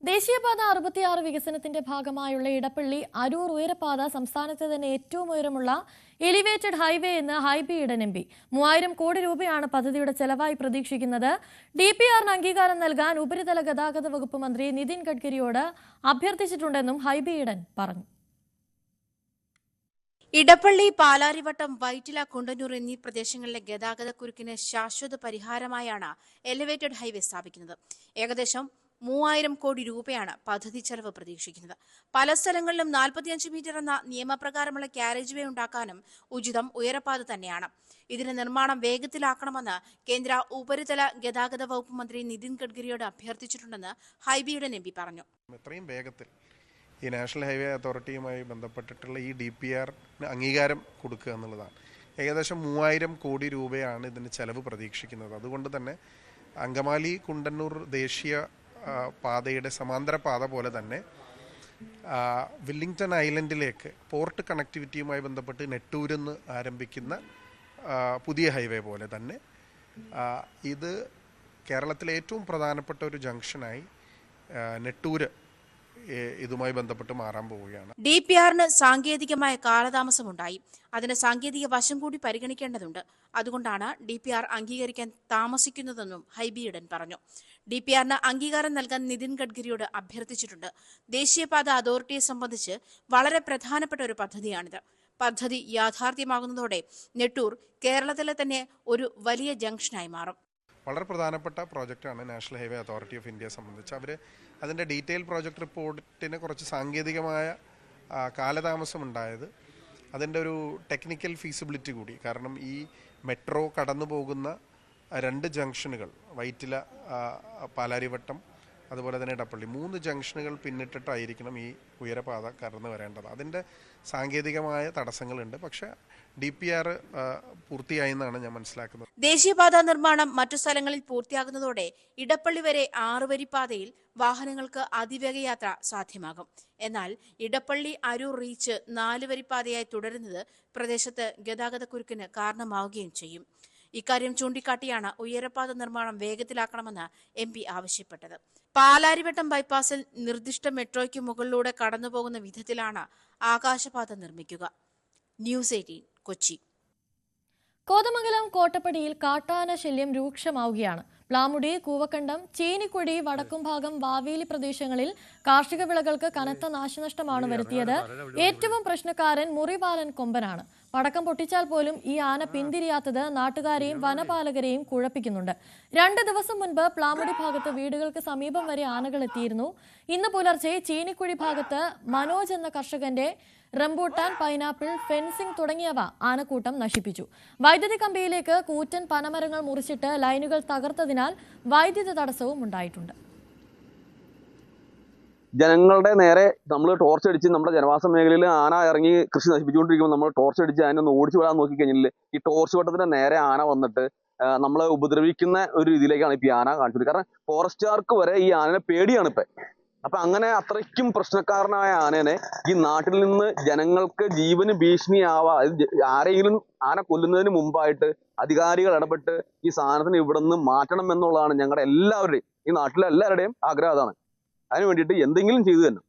ദേശീയപാത 66 വികസനത്തിന്റെ ഭാഗമായുള്ള ഇടപ്പള്ളി അരൂർ ഉയരപാത സംസ്ഥാനത്തെ തന്നെ ഏറ്റവും ഉയരമുള്ള എലിവേറ്റഡ് ഹൈവേ എന്ന് ഹൈബി ഈഡൻ എം പി 3000 കോടി രൂപയാണ് പദ്ധതിയുടെ ചെലവായി പ്രതീക്ഷിക്കുന്നത്. DPRന് അംഗീകാരം നൽകാൻ ഉപരിതല ഗതാഗത വകുപ്പ് മന്ത്രി നിതിൻ ഗഡ്കരിയോട് അഭ്യർത്ഥിച്ചിട്ടുണ്ടെന്നും ഹൈബി ഈഡൻ പറഞ്ഞു. ഇടപ്പള്ളി, പാലാരിവട്ടം, വൈറ്റില, കുണ്ടന്നൂർ എന്നീ പ്രദേശങ്ങളിലെ ഗതാഗതക്കുരുക്കിന് ശാശ്വത പരിഹാരമായാണ് എലിവേറ്റഡ് ഹൈവേ സ്ഥാപിക്കുന്നത്. ഏകദേശം 3000 കോടി രൂപയാണ് പദ്ധതി ചെലവ് പ്രതീക്ഷിക്കുന്നത്. പല സ്ഥലങ്ങളിലും 45 മീറ്റർ എന്ന നിയമപ്രകാരമുള്ള കാരേജ് വേ ഉണ്ടാക്കാനും ഉചിതം ഉയരപ്പാത തന്നെയാണ്. ഇതിന്റെ നിർമ്മാണം വേഗത്തിലാക്കണമെന്ന് കേന്ദ്ര ഉപരിതല ഗതാഗത വകുപ്പ് മന്ത്രി നിതിൻ ഗഡ്കരിയോട് അഭ്യർത്ഥിച്ചിട്ടുണ്ടെന്ന് ഹൈബിയുടെ എം പി പറഞ്ഞു. എത്രയും വേഗത്തിൽ ഈ നാഷണൽ ഹൈവേ അതോറിറ്റിയുമായി ബന്ധപ്പെട്ടിട്ടുള്ള ഈ DPRന് അംഗീകാരം കൊടുക്കുക എന്നുള്ളതാണ്. ഏകദേശം 3000 കോടി രൂപയാണ് ഇതിന് ചെലവ് പ്രതീക്ഷിക്കുന്നത്. അതുകൊണ്ട് തന്നെ അങ്കമാലി കുണ്ടന്നൂർ ദേശീയ പാതയുടെ സമാന്തര പാത പോലെ തന്നെ വില്ലിംഗ്ടൺ ഐലൻഡിലേക്ക് പോർട്ട് കണക്ടിവിറ്റിയുമായി ബന്ധപ്പെട്ട് നെട്ടൂരിൽ നിന്ന് ആരംഭിക്കുന്ന പുതിയ ഹൈവേ പോലെ തന്നെ ഇത് കേരളത്തിലെ ഏറ്റവും പ്രധാനപ്പെട്ട ഒരു ജംഗ്ഷനായി നെട്ടൂര് ഇതുമായി ബന്ധപ്പെട്ട് മാറാൻ പോവുകയാണ്. DPRന് സാങ്കേതികമായ കാലതാമസമുണ്ടായി. അതിന്റെ സാങ്കേതിക വശം കൂടി പരിഗണിക്കേണ്ടതുണ്ട്. അതുകൊണ്ടാണ് DPR അംഗീകരിക്കാൻ താമസിക്കുന്നതെന്നും ഹൈബിയുടൻ പറഞ്ഞു. DPRന് അംഗീകാരം നൽകാൻ നിതിൻ ഗഡ്കരിയോട് അഭ്യർത്ഥിച്ചിട്ടുണ്ട്. ദേശീയപാത അതോറിറ്റിയെ സംബന്ധിച്ച് വളരെ പ്രധാനപ്പെട്ട ഒരു പദ്ധതിയാണിത്. പദ്ധതി യാഥാർത്ഥ്യമാകുന്നതോടെ നെട്ടൂർ കേരളത്തിലെ തന്നെ ഒരു വലിയ ജംഗ്ഷനായി മാറും. വളരെ പ്രധാനപ്പെട്ട പ്രോജക്റ്റാണ് നാഷണൽ ഹൈവേ അതോറിറ്റി ഓഫ് ഇന്ത്യയെ സംബന്ധിച്ച്. അവർ അതിൻ്റെ ഡീറ്റെയിൽ പ്രോജക്റ്റ് റിപ്പോർട്ടിന് കുറച്ച് സാങ്കേതികമായ കാലതാമസം ഉണ്ടായത് അതിൻ്റെ ഒരു ടെക്നിക്കൽ ഫീസിബിലിറ്റി കൂടി. കാരണം ഈ മെട്രോ കടന്നു പോകുന്ന 2 ജംഗ്ഷനുകൾ വൈറ്റില, പാലാരിവട്ടം, അതുപോലെ തന്നെ ഇടപ്പള്ളി 3 ജംഗ്ഷനുകൾ പിന്നിട്ടിട്ടായിരിക്കണം ഈ ഉയരപാത കടന്നു വരേണ്ടത്. അതിൻ്റെ സാങ്കേതികമായ തടസ്സങ്ങളുണ്ട്. പക്ഷേ DPR പൂർത്തിയായി എന്നാണ് ഞാൻ മനസ്സിലാക്കുന്നത്. ദേശീയപാത നിർമ്മാണം മറ്റു സ്ഥലങ്ങളിൽ പൂർത്തിയാകുന്നതോടെ ഇടപ്പള്ളി വരെ 6 വരിപ്പാതയിൽ വാഹനങ്ങൾക്ക് അതിവേഗ യാത്ര സാധ്യമാകും. എന്നാൽ ഇടപ്പള്ളി അരൂർ റീച്ച് 4 വരിപ്പാതയായി തുടരുന്നത് പ്രദേശത്ത് ഗതാഗതക്കുരുക്കിന് കാരണമാവുകയും ചെയ്യും. ഇക്കാര്യം ചൂണ്ടിക്കാട്ടിയാണ് ഉയരപ്പാത നിർമ്മാണം വേഗത്തിലാക്കണമെന്ന് MP ആവശ്യപ്പെട്ടത്. പാലാരിവട്ടം ബൈപ്പാസിൽ നിർദ്ദിഷ്ട മെട്രോയ്ക്ക് മുകളിലൂടെ കടന്നുപോകുന്ന വിധത്തിലാണ് ആകാശപാത നിർമ്മിക്കുക. ന്യൂസ് 18 കൊച്ചി. കോതമംഗലം കോട്ടപ്പടിയിൽ കാട്ടാന ശല്യം രൂക്ഷമാവുകയാണ്. പ്ലാമുടി, കൂവക്കണ്ടം, ചീനിക്കുഴി, വടക്കുംഭാഗം, വാവേലി പ്രദേശങ്ങളിൽ കാർഷിക വിളകൾക്ക് കനത്ത നാശനഷ്ടമാണ് വരുത്തിയത്. ഏറ്റവും പ്രശ്നക്കാരൻ മുറിവാലൻ കൊമ്പനാണ്. പടക്കം പൊട്ടിച്ചാൽ പോലും ഈ ആന പിന്തിരിയാത്തത് നാട്ടുകാരെയും വനപാലകരെയും കുഴപ്പിക്കുന്നുണ്ട്. 2 ദിവസം മുൻപ് പ്ലാമുടി ഭാഗത്ത് വീടുകൾക്ക് സമീപം വരെ ആനകൾ എത്തിയിരുന്നു. ഇന്ന് പുലർച്ചെ ചീനിക്കുഴി ഭാഗത്ത് മനോജ് എന്ന കർഷകന്റെ റംബൂട്ടാൻ, പൈനാപ്പിൾ, ഫെൻസിംഗ് തുടങ്ങിയവ ആനക്കൂട്ടം നശിപ്പിച്ചു. വൈദ്യുതി കമ്പിയിലേക്ക് കൂറ്റൻ പനമരങ്ങൾ മുറിച്ചിട്ട് ലൈനുകൾ തകർത്തതിനാൽ വൈദ്യുതി തടസ്സവും ഉണ്ടായിട്ടുണ്ട്. ജനങ്ങളുടെ നേരെ നമ്മൾ ടോർച്ച് അടിച്ച് നമ്മുടെ ജനവാസ മേഖലയിൽ ആന ഇറങ്ങി കൃഷി നശിപ്പിച്ചുകൊണ്ടിരിക്കുമ്പോൾ നമ്മൾ ടോർച്ച് അടിച്ച് അതിനൊന്ന് ഓടിച്ചു വിടാൻ നോക്കിക്കഴിഞ്ഞാൽ ഈ ടോർച്ച് വട്ടത്തിന്റെ നേരെ ആന വന്നിട്ട് നമ്മളെ ഉപദ്രവിക്കുന്ന ഒരു രീതിയിലേക്കാണ് ഇപ്പൊ ഈ ആന കാണിച്ചത്. കാരണം ഫോറസ്റ്റുകാർക്ക് വരെ ഈ ആനനെ പേടിയാണ് ഇപ്പൊ. അപ്പൊ അങ്ങനെ അത്രയ്ക്കും പ്രശ്നക്കാരനായ ആനേനെ ഈ നാട്ടിൽ നിന്ന് ജനങ്ങൾക്ക് ജീവന് ഭീഷണിയാവാ, ആരെങ്കിലും ആന കൊല്ലുന്നതിന് മുമ്പായിട്ട് അധികാരികൾ ഇടപെട്ട് ഈ സാധനത്തിന് ഇവിടെ നിന്ന് മാറ്റണം എന്നുള്ളതാണ് ഞങ്ങളുടെ എല്ലാവരുടെയും, ഈ നാട്ടിലെ എല്ലാവരുടെയും ആഗ്രഹം. അതാണ്. അതിന് വേണ്ടിയിട്ട് എന്തെങ്കിലും ചെയ്തു തന്നെ.